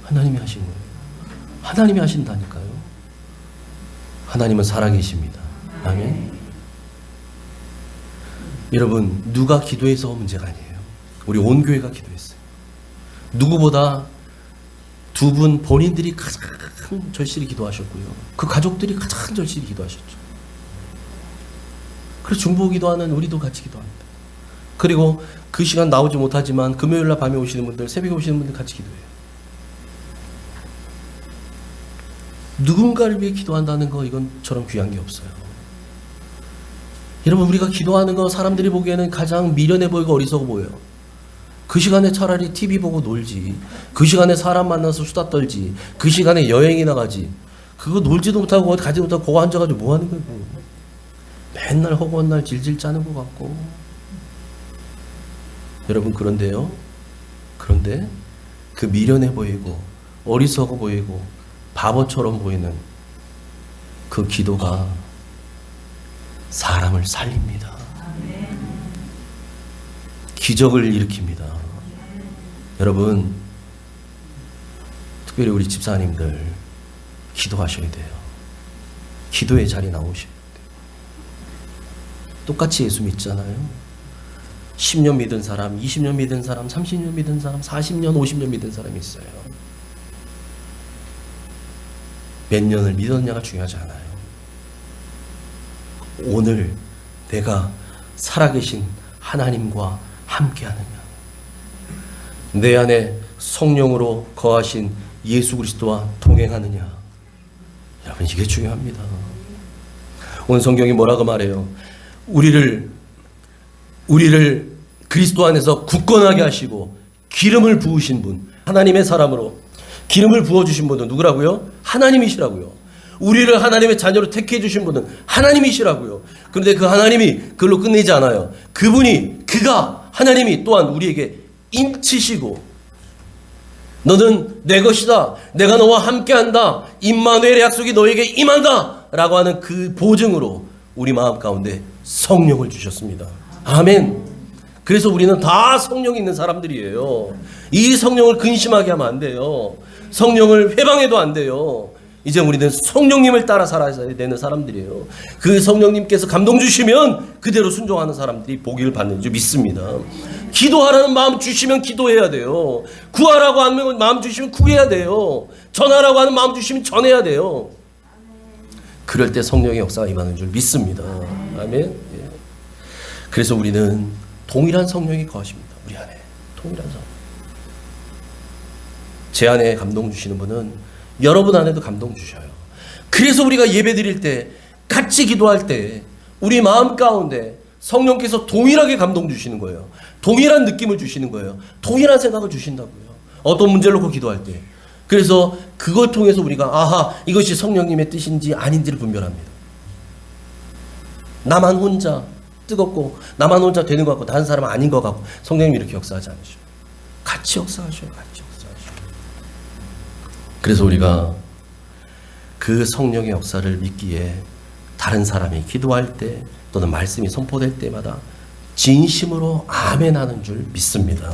하나님이 하신 거예요. 하나님이 하신다니까요. 하나님은 살아계십니다. 아멘. 여러분 누가 기도해서 문제가 아니에요. 우리 온 교회가 기도했어요. 누구보다 두 분 본인들이 가장 절실히 기도하셨고요. 그 가족들이 가장 절실히 기도하셨죠. 그래서 중보 기도하는 우리도 같이 기도합니다. 그리고 그 시간 나오지 못하지만 금요일날 밤에 오시는 분들, 새벽에 오시는 분들 같이 기도해요. 누군가를 위해 기도한다는 거 이건처럼 귀한 게 없어요. 여러분 우리가 기도하는 거 사람들이 보기에는 가장 미련해 보이고 어리석어 보여요. 그 시간에 차라리 TV 보고 놀지, 그 시간에 사람 만나서 수다 떨지, 그 시간에 여행이나 가지. 그거 놀지도 못하고 어디 가지 못하고 거기 앉아가지고 뭐 하는 거예요? 맨날 허구한 날 질질 짜는 것 같고. 여러분 그런데 그 미련해 보이고 어리석어 보이고 바보처럼 보이는 그 기도가 사람을 살립니다. 기적을 일으킵니다. 여러분 특별히 우리 집사님들 기도하셔야 돼요. 기도의 자리 나오셔야 돼요. 똑같이 예수 믿잖아요. 10년 믿은 사람, 20년 믿은 사람, 30년 믿은 사람, 40년, 50년 믿은 사람이 있어요. 몇 년을 믿었냐가 중요하지 않아요. 오늘 내가 살아계신 하나님과 함께하느냐, 내 안에 성령으로 거하신 예수 그리스도와 동행하느냐. 여러분 이게 중요합니다. 오늘 성경이 뭐라고 말해요? 우리를 그리스도 안에서 굳건하게 하시고 기름을 부으신 분, 하나님의 사람으로 기름을 부어주신 분은 누구라고요? 하나님이시라고요. 우리를 하나님의 자녀로 택해 주신 분은 하나님이시라고요. 그런데 그 하나님이 그걸로 끝내지 않아요. 하나님이 또한 우리에게 인치시고 너는 내 것이다, 내가 너와 함께한다, 임마누엘의 약속이 너에게 임한다 라고 하는 그 보증으로 우리 마음 가운데 성령을 주셨습니다. 아멘. 그래서 우리는 다 성령이 있는 사람들이에요. 이 성령을 근심하게 하면 안 돼요. 성령을 회방해도 안 돼요. 이제 우리는 성령님을 따라 살아야 되는 사람들이에요. 그 성령님께서 감동 주시면 그대로 순종하는 사람들이 복을 받는 줄 믿습니다. 기도하라는 마음 주시면 기도해야 돼요. 구하라고 하는 마음 주시면 구해야 돼요. 전하라고 하는 마음 주시면 전해야 돼요. 그럴 때 성령의 역사가 임하는 줄 믿습니다. 아멘. 예. 그래서 우리는 동일한 성령이 거하십니다. 우리 안에 동일한 성령. 제 안에 감동 주시는 분은 여러분 안에도 감동 주셔요. 그래서 우리가 예배 드릴 때, 같이 기도할 때 우리 마음 가운데 성령께서 동일하게 감동 주시는 거예요. 동일한 느낌을 주시는 거예요. 동일한 생각을 주신다고요. 어떤 문제를 놓고 기도할 때. 그래서 그걸 통해서 우리가 아하, 이것이 성령님의 뜻인지 아닌지를 분별합니다. 나만 혼자 뜨겁고 나만 혼자 되는 것 같고 다른 사람은 아닌 것 같고 성령님이 이렇게 역사하지 않으셔. 같이 역사하셔요. 같이 역사하셔요. 그래서 우리가 그 성령의 역사를 믿기에 다른 사람이 기도할 때 또는 말씀이 선포될 때마다 진심으로 아멘 하는 줄 믿습니다.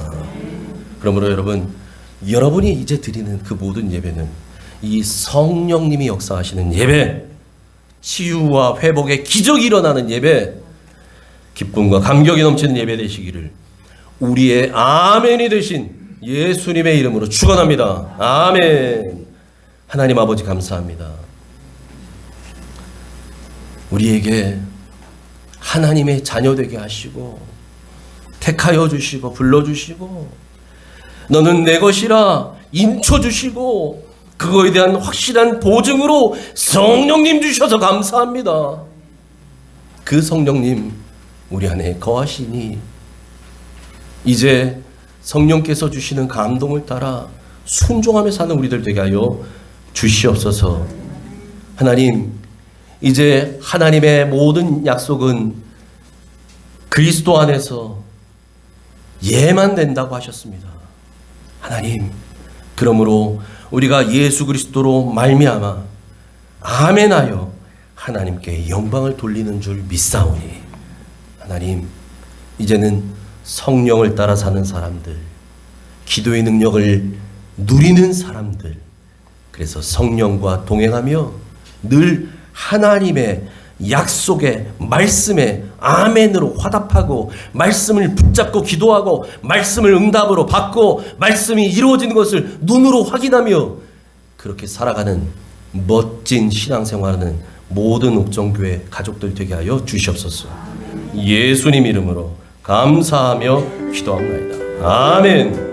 그러므로 여러분이 이제 드리는 그 모든 예배는 이 성령님이 역사하시는 예배, 치유와 회복의 기적이 일어나는 예배, 기쁨과 감격이 넘치는 예배 되시기를 우리의 아멘이 되신 예수님의 이름으로 축원합니다. 아멘. 하나님 아버지 감사합니다. 우리에게 하나님의 자녀 되게 하시고 택하여 주시고 불러주시고 너는 내 것이라 인쳐주시고 그거에 대한 확실한 보증으로 성령님 주셔서 감사합니다. 그 성령님 우리 안에 거하시니 이제 성령께서 주시는 감동을 따라 순종하며 사는 우리들 되게 하여 주시옵소서. 하나님, 이제 하나님의 모든 약속은 그리스도 안에서 예만 된다고 하셨습니다. 하나님, 그러므로 우리가 예수 그리스도로 말미암아 아멘하여 하나님께 영광을 돌리는 줄 믿사오니 하나님, 이제는 성령을 따라 사는 사람들, 기도의 능력을 누리는 사람들, 그래서 성령과 동행하며 늘 하나님의 약속의 말씀에 아멘으로 화답하고 말씀을 붙잡고 기도하고 말씀을 응답으로 받고 말씀이 이루어지는 것을 눈으로 확인하며 그렇게 살아가는 멋진 신앙생활하는 모든 옥정교회 가족들 되게 하여 주시옵소서. 예수님 이름으로 감사하며 기도합니다. 아멘.